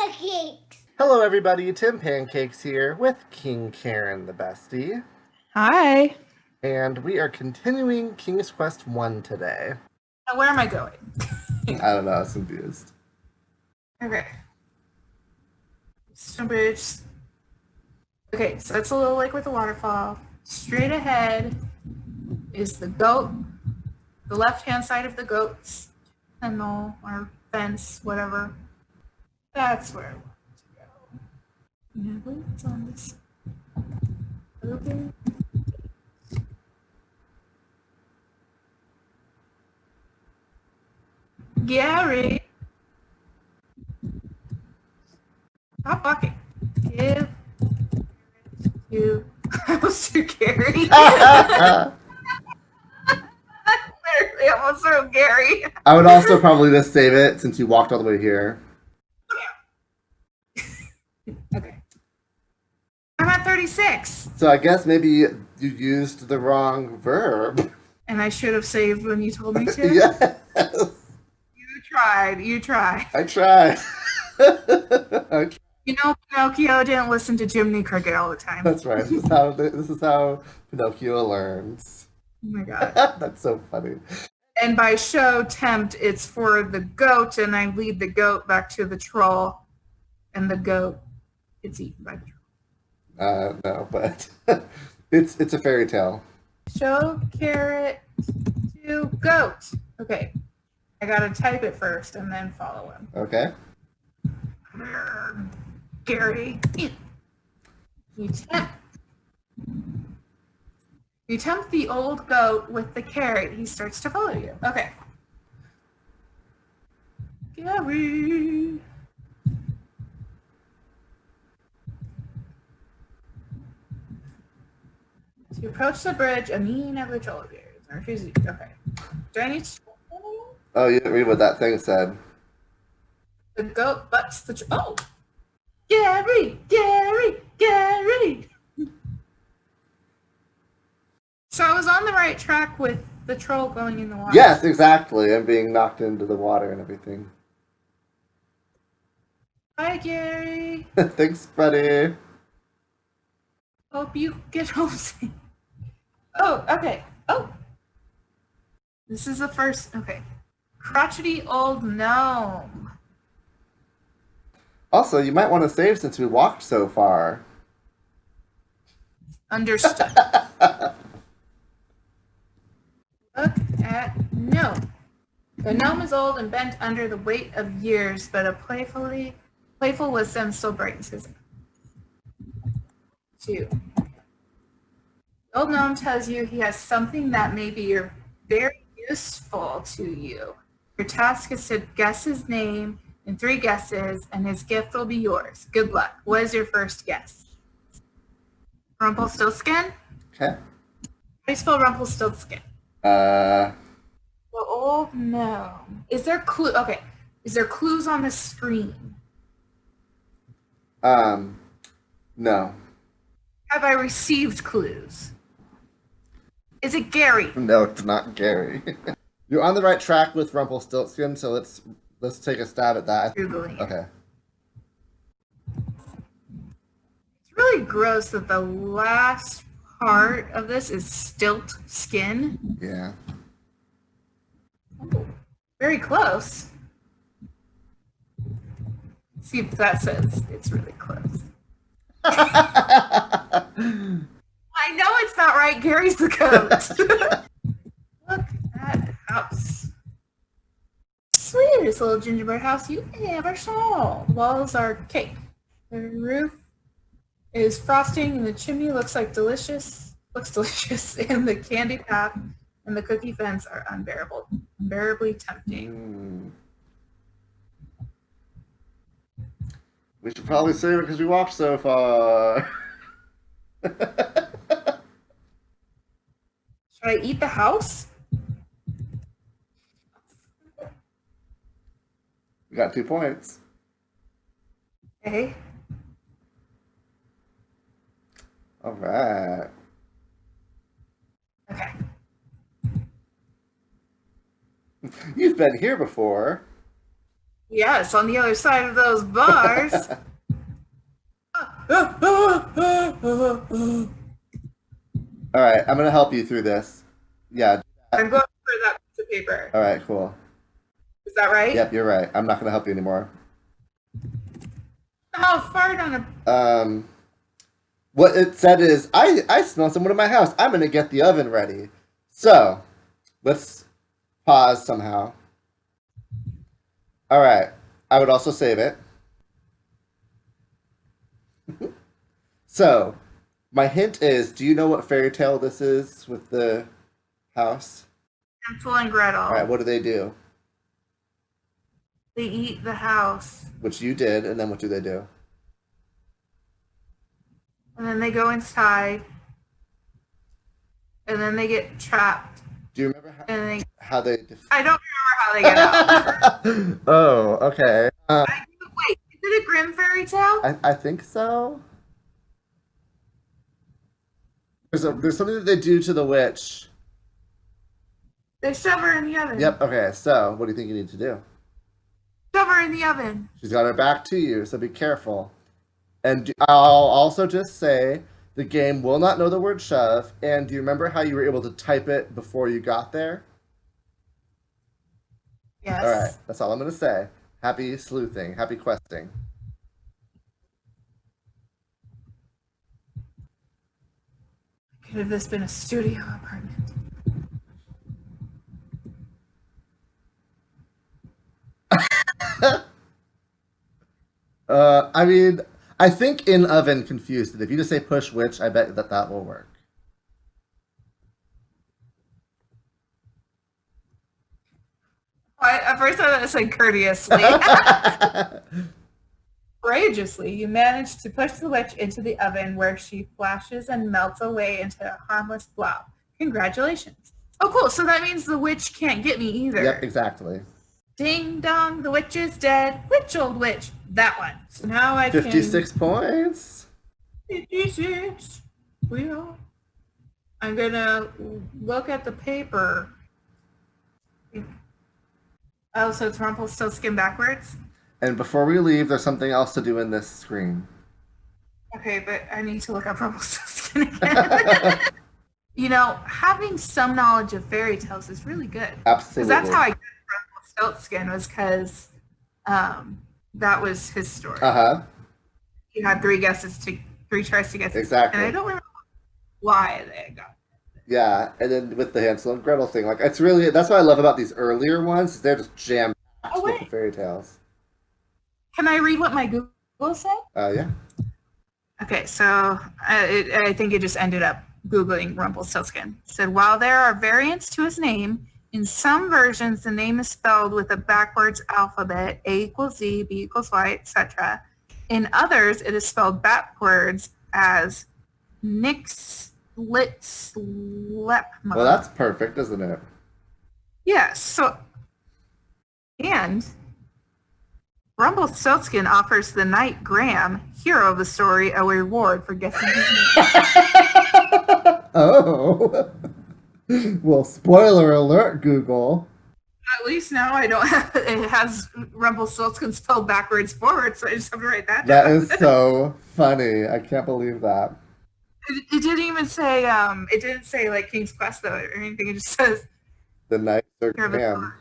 Pancakes! Hello everybody, Tim Pancakes here with King Karen the Bestie. Hi. And we are continuing King's Quest I today. Now, where am I going? I don't know, I was confused. Okay. Stone Bridge. Okay, so it's a little like with the waterfall. Straight ahead is the goat. The left-hand side of the goat's kennel or fence, whatever. That's where I want to go. And I believe it's on this. Okay. Gary. Stop walking. Give to Gary. Literally almost wrote Gary. I would also probably just save it since you walked all the way here. Okay. I'm at 36. So I guess maybe you used the wrong verb. And I should have saved when you told me to? Yes. You tried. I tried. You know, Pinocchio didn't listen to Jiminy Cricket all the time. That's right. This is how Pinocchio learns. Oh my god. That's so funny. And by show tempt, it's for the goat, and I lead the goat back to the troll, and the goat gets eaten by the troll. No, but it's a fairy tale. Show carrot to goat. Okay. I gotta type it first and then follow him. Okay. Gary. You tempt the old goat with the carrot. He starts to follow you. Okay. Gary. As you approach the bridge, a mean of the troll appears. Okay. Do I need to... Oh, you didn't read what that thing said. The goat butts the... Oh! Gary! So I was on the right track with the troll going in the water. Yes, exactly. And being knocked into the water and everything. Hi, Gary. Thanks, buddy. Hope you get home safe. Oh, okay. Oh. This is the first... Okay. Crotchety old gnome. Also, you might want to save since we walked so far. Understood. Look at gnome. The gnome is old and bent under the weight of years, but a playful wisdom still brightens his eye. 2. The old gnome tells you he has something that may be very useful to you. Your task is to guess his name in 3 guesses, and his gift will be yours. Good luck. What is your first guess? Rumpelstiltskin? Okay. How do you spell Rumpelstiltskin? Uh, The old gnome. Is there Okay. Is there clues on the screen? No. Have I received clues? Is it Gary? No, it's not Gary. You're on the right track with Rumpelstiltskin, so let's take a stab at that. Googling it. Okay. It's really gross that the last part of this is stilt skin. Yeah. Oh, very close. See if that says it's really close. I know it's not right. Gary's the goat. Look at house. Sweetest little gingerbread house you ever saw. Walls are cake. The roof is frosting and the chimney looks delicious, and the candy path and the cookie fence are unbearably tempting. We should probably save it because we walked so far. Should I eat the house? We got 2 points. Okay. All right. Okay. You've been here before. Yes, on the other side of those bars. All right, I'm gonna help you through this. Yeah. I'm going for that piece of paper. All right, cool. Is that right? Yep, you're right. I'm not gonna help you anymore. How far on a... What it said is, I smell someone in my house. I'm gonna get the oven ready. So, let's pause somehow. All right. I would also save it. So, my hint is, do you know what fairy tale this is with the house? Hansel and Gretel. All right, what do they do? They eat the house. Which you did, and then what do they do? And then they go inside. And then they get trapped. Do you remember how they I don't remember how they get out. Oh, okay. Wait, is it a Grimm fairy tale? I think so. There's something that they do to the witch. They shove her in the oven. Yep, okay, so what do you think you need to do? Shove her in the oven. She's got her back to you, so be careful. And I'll also just say the game will not know the word shove. And do you remember how you were able to type it before you got there? Yes. All right, that's all I'm going to say. Happy sleuthing, happy questing. Could have this been a studio apartment? I mean, I think in oven confused it. If you just say push which, I bet that will work. At first I thought it said courteously. Courageously, you manage to push the witch into the oven where she flashes and melts away into a harmless blob. Congratulations. Oh, cool. So that means the witch can't get me either. Yep, exactly. Ding dong, the witch is dead. Witch, old witch. That one. So now I 56 points. 56. Well, I'm going to look at the paper. Oh, so it's Rumpelstiltskin backwards? And before we leave, there's something else to do in this screen. Okay, but I need to look up Rumpelstiltskin again. You know, having some knowledge of fairy tales is really good. Absolutely. Because that's how I got Rumpelstiltskin, was because that was his story. Uh-huh. He had three tries to guess. Exactly. And I don't remember why they got it. Yeah, and then with the Hansel and Gretel thing, like it's really, that's what I love about these earlier ones. They're just jammed with the fairy tales. Can I read what my Google said? Yeah. Okay, so I think it just ended up Googling Rumpelstiltskin. It said, while there are variants to his name, in some versions the name is spelled with a backwards alphabet, A equals Z, B equals Y, etc. In others, it is spelled backwards as Nix Lepma. Well, that's perfect, isn't it? Yes. So, and Rumpelstiltskin offers the knight Graham, hero of the story, a reward for guessing his name. Oh. Well, spoiler alert, Google. At least now I don't have, it has Rumpelstiltskin spelled backwards forward, so I just have to write that down. That is so funny. I can't believe that. It didn't even say, it didn't say like King's Quest though or anything. It just says the knight Graham.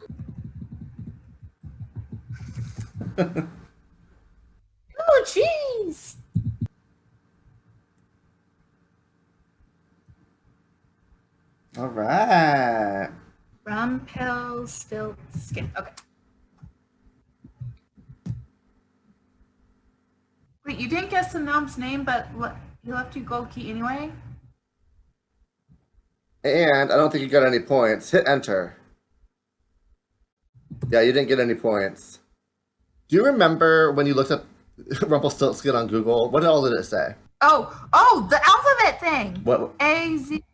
Oh, jeez. All right. Rumpelstiltskin. Okay. Wait, you didn't guess the gnome's name, but he left you gold key anyway? And I don't think you got any points. Hit enter. Yeah, you didn't get any points. Do you remember when you looked up Rumpelstiltskin on Google? What all did it say? Oh, the alphabet thing. What? A, Z,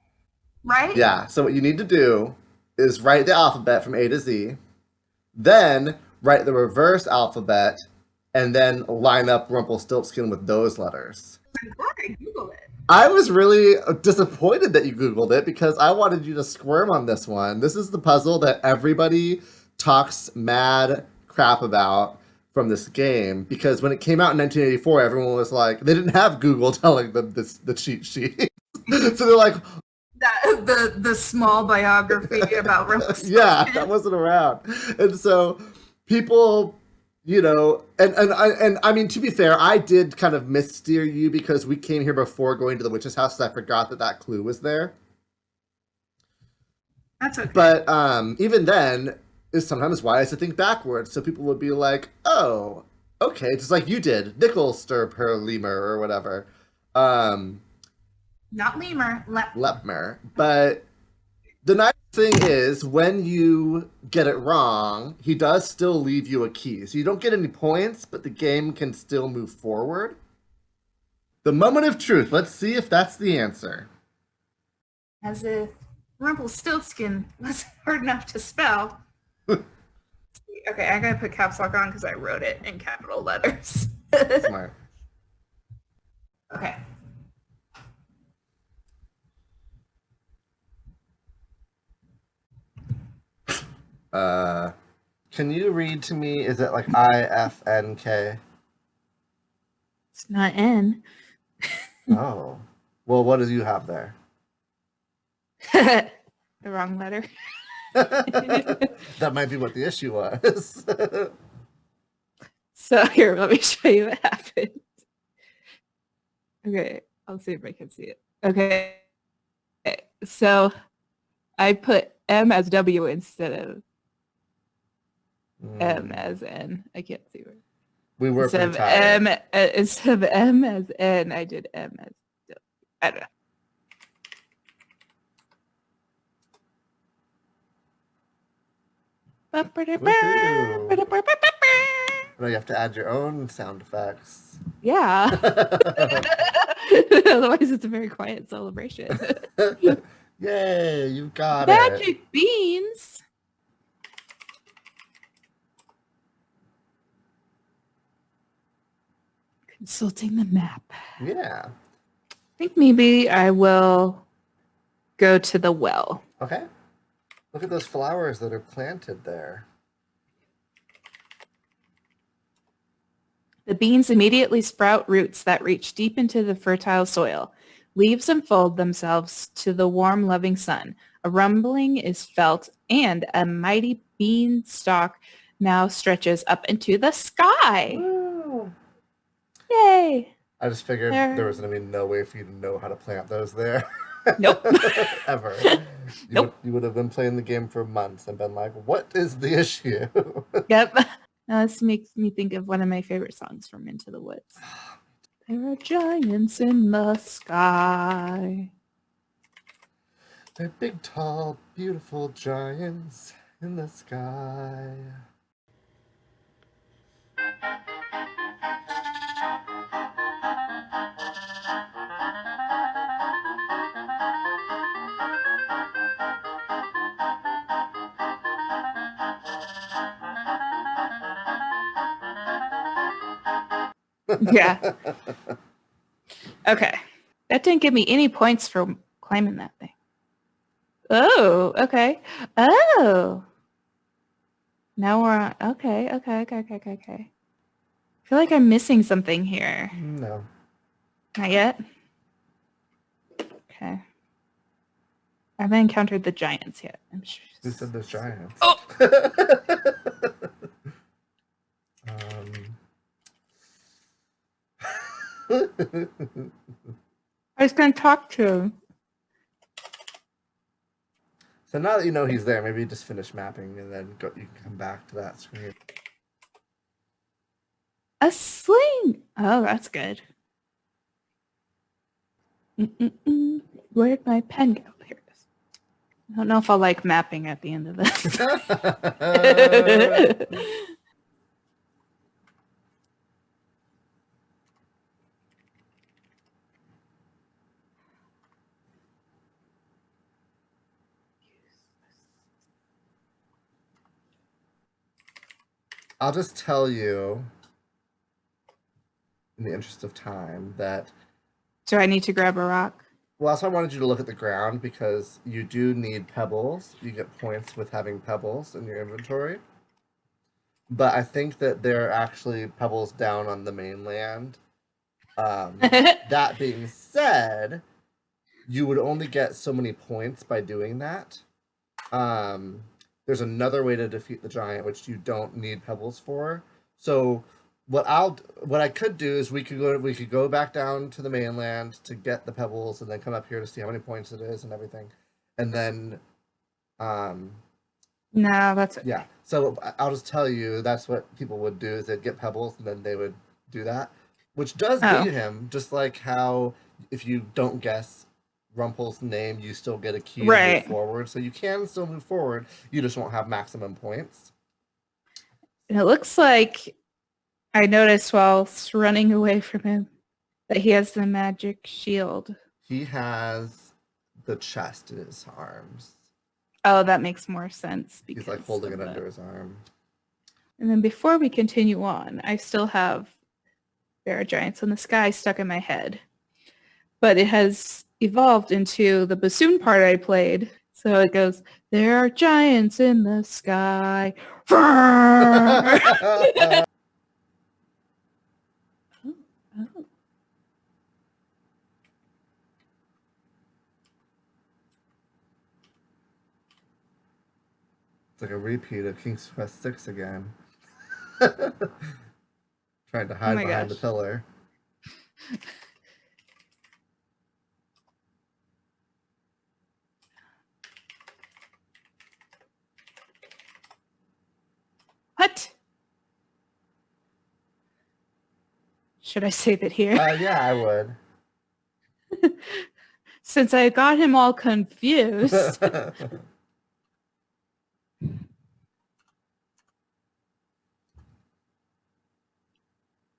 right? Yeah, so what you need to do is write the alphabet from A to Z, then write the reverse alphabet, and then line up Rumpelstiltskin with those letters. I'm glad I Googled it. I was really disappointed that you Googled it because I wanted you to squirm on this one. This is the puzzle that everybody talks mad crap about. from this game, because when it came out in 1984, everyone was like, they didn't have Google telling them the cheat sheet. So they're like, the small biography about yeah, Rumpelstiltskin. that wasn't around. And so people, and I mean, to be fair, I did kind of missteer you because we came here before going to the witch's house, so I forgot that clue was there. That's okay. But even then, is sometimes wise to think backwards. So people would be like, oh, okay, just like you did, Nicholster per lemur or whatever. Not lemur, Lepmer. But the nice thing is, when you get it wrong, he does still leave you a key. So you don't get any points, but the game can still move forward. The moment of truth. Let's see if that's the answer. As if Rumpelstiltskin was hard enough to spell. Okay, I gotta put caps lock on because I wrote it in capital letters. Smart. Okay. Can you read to me? Is it like IFNK? It's not N. Oh. Well, what do you have there? The wrong letter. That might be what the issue was. So here, let me show you what happened. Okay, I'll see if I can see it. Okay. So I put M as W instead of M as N. I can't see where. We were Instead of tired. instead of M as N, I did M as W. I don't know. No, you have to add your own sound effects. Yeah. Otherwise, it's a very quiet celebration. Yay, you got Magic beans. Consulting the map. Yeah. I think maybe I will go to the well. Okay. Look at those flowers that are planted there. The beans immediately sprout roots that reach deep into the fertile soil. Leaves unfold themselves to the warm, loving sun. A rumbling is felt, and a mighty beanstalk now stretches up into the sky. Woo. Yay! I just figured there was going to be no way for you to know how to plant those there. Nope. Ever. Nope. You would have been playing the game for months and been like, what is the issue? Yep. Now this makes me think of one of my favorite songs from Into the Woods. There are giants in the sky. They're big, tall, beautiful giants in the sky. Yeah. Okay. That didn't give me any points for climbing that thing. Oh, okay. Oh. Now we're on. Okay. I feel like I'm missing something here. No. Not yet? Okay. I haven't encountered the giants yet. I'm sure. Who said there's giants? Oh! I was going to talk to him. So now that you know he's there, maybe you just finish mapping and then you can come back to that screen. A sling! Oh, that's good. Where'd my pen go? Here it is. I don't know if I'll like mapping at the end of this. I'll just tell you, in the interest of time, that... So I need to grab a rock? Well, that's why I wanted you to look at the ground, because you do need pebbles. You get points with having pebbles in your inventory. but I think that there are actually pebbles down on the mainland. That being said, you would only get so many points by doing that. Um, there's another way to defeat the giant, which you don't need pebbles for. So what I could do is we could go back down to the mainland to get the pebbles, and then come up here to see how many points it is and everything, and then um, No, that's okay. yeah. So I'll just tell you that's what people would do is they'd get pebbles and then they would do that, which does Oh, beat him. Just like how if you don't guess Rumpel's name, you still get a key to move right. forward. So you can still move forward. You just won't have maximum points. And it looks like I noticed while running away from him that he has the magic shield. He has the chest in his arms. Oh, that makes more sense. He's like holding it under his arm. And then before we continue on, I still have There Are Giants in the Sky stuck in my head. But it has evolved into the bassoon part I played. So it goes, there are giants in the sky. Oh. It's like a repeat of King's Quest VI again. Trying to hide behind the pillar. What? Should I save it here? Yeah, I would. Since I got him all confused.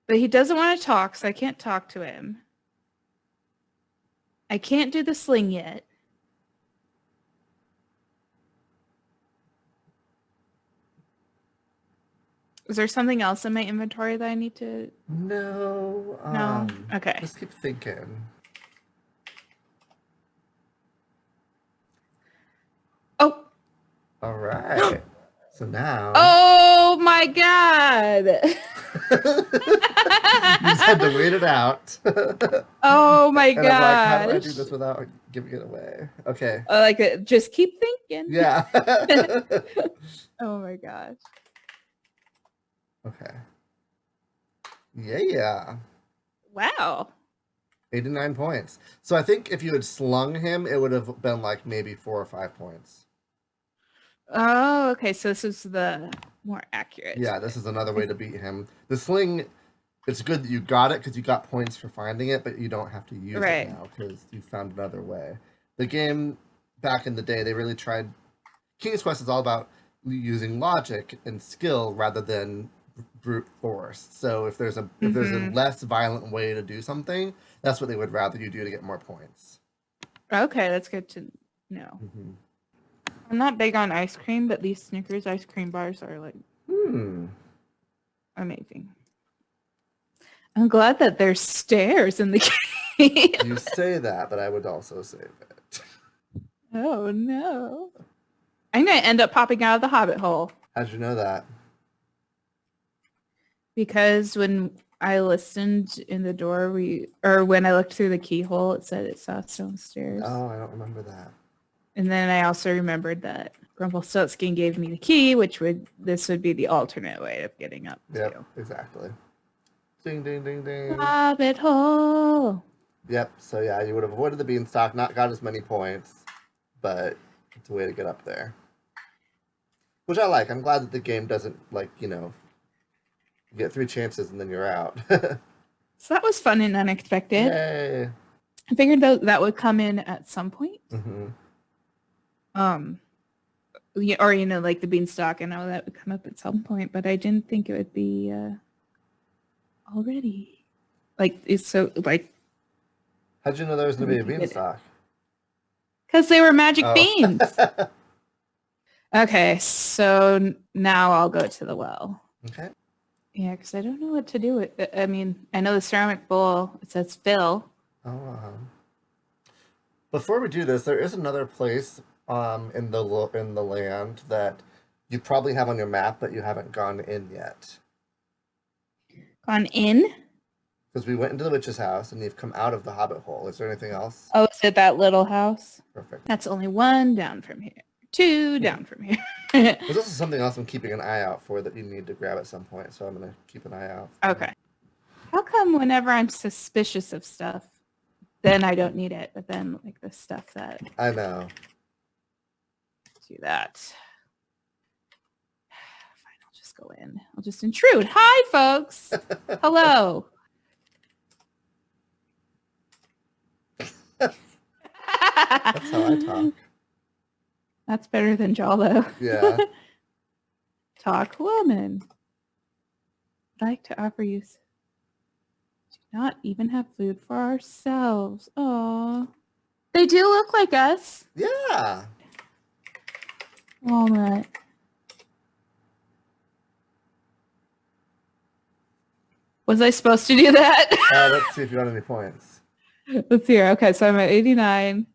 But he doesn't want to talk, so I can't talk to him. I can't do the sling yet. Is there something else in my inventory that I need to... No. No? Okay. Just keep thinking. Oh! All right. So now... Oh my god! You just had to wait it out. Oh my and god! I'm like, how do I do this without giving it away? Okay. I like it. Just keep thinking. Yeah. Oh my gosh. Okay. Yeah. Wow. 89 points. So I think if you had slung him, it would have been like maybe 4 or 5 points. Oh, okay. So this is the more accurate. Yeah, this is another way to beat him. The sling, it's good that you got it because you got points for finding it, but you don't have to use it now because you found another way. The game back in the day, they really tried. King's Quest is all about using logic and skill rather than brute force. So if there's a less violent way to do something, that's what they would rather you do to get more points. Okay, that's good to know. Mm-hmm. I'm not big on ice cream, but these Snickers ice cream bars are like amazing. I'm glad that there's stairs in the game. You say that, but I would also save it. Oh no. I'm going to end up popping out of the hobbit hole. How'd you know that? Because when I listened in the door, when I looked through the keyhole, it said it saw stone stairs. Oh, I don't remember that. And then I also remembered that Rumpelstiltskin gave me the key, this would be the alternate way of getting up. Yep, exactly. Ding, ding, ding, ding. Hobbit hole. Yep, so yeah, you would have avoided the beanstalk, not got as many points, but it's a way to get up there. Which I like. I'm glad that the game doesn't, you get 3 chances and then you're out. So that was fun and unexpected. Yay. I figured that would come in at some point. Mm-hmm. Or like the beanstalk, I know that would come up at some point, but I didn't think it would be already. It's so How'd you know there was going to be a beanstalk? Because they were magic beans. Okay, so now I'll go to the well. Okay. Yeah, because I don't know what to do with it. I mean, I know the ceramic bowl, it says fill. Oh, Before we do this, there is another place in the land that You probably have on your map, but you haven't gone in yet. Gone in? Because we went into the witch's house, and you've come out of the hobbit hole. Is there anything else? Oh, is it that little house? Perfect. That's only 1 down from here. 2 down from here. There's also something else I'm keeping an eye out for that you need to grab at some point, so I'm going to keep an eye out. Okay. How come whenever I'm suspicious of stuff, then I don't need it, but then like the stuff that I know. do that. Fine, I'll just go in. I'll just intrude. Hi, folks. Hello. That's how I talk. That's better than Jalo. Yeah. Talk woman. I'd like to offer you. Do not even have food for ourselves. Oh, they do look like us. Yeah. Walnut. Was I supposed to do that? Let's see if you got any points. Let's see here. Okay, so I'm at 89.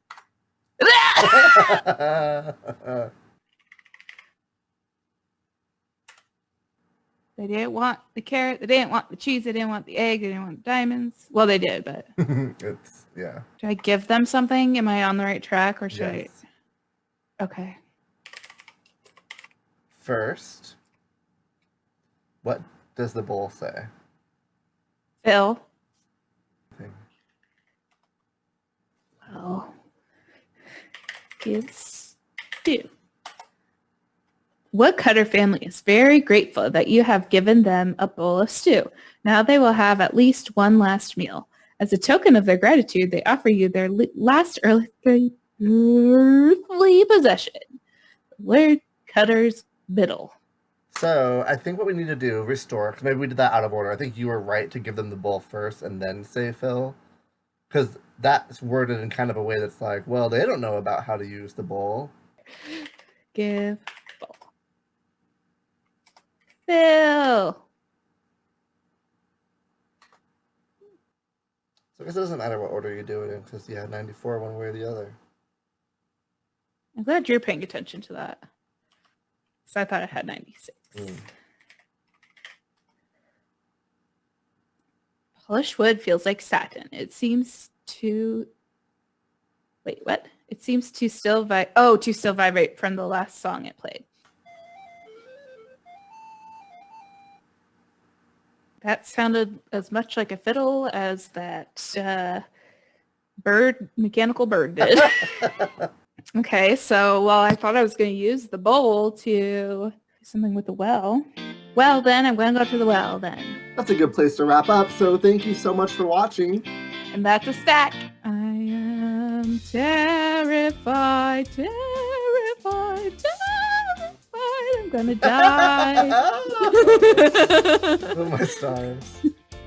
They didn't want the carrot. They didn't want the cheese. They didn't want the egg. They didn't want the diamonds. Well, they did, but It's, yeah. do I give them something? Am I on the right track or should Yes. I? Okay. First, what does the bowl say? Phil. Thing. Well, kids do. Woodcutter family is very grateful that you have given them a bowl of stew. Now they will have at least one last meal. As a token of their gratitude, they offer you their last earthly possession, Woodcutter's Biddle. So I think what we need to do, restore, because maybe we did that out of order. I think you were right to give them the bowl first and then say Phil. Because that's worded in kind of a way that's like, well, they don't know about how to use the bowl. Give bowl. Phil. So I guess it doesn't matter what order you do it in, because you had 94 one way or the other. I'm glad you're paying attention to that. So I thought I had 96. Polished wood feels like satin. It seems to... Wait, what? It seems to still to still vibrate from the last song it played. That sounded as much like a fiddle as that mechanical bird did. Okay, so while I thought I was going to use the bowl to do something with the well, then I'm going to go to the well then. That's a good place to wrap up. So thank you so much for watching. And that's a stack. I am terrified, terrified, terrified. I'm going to die. Oh my stars.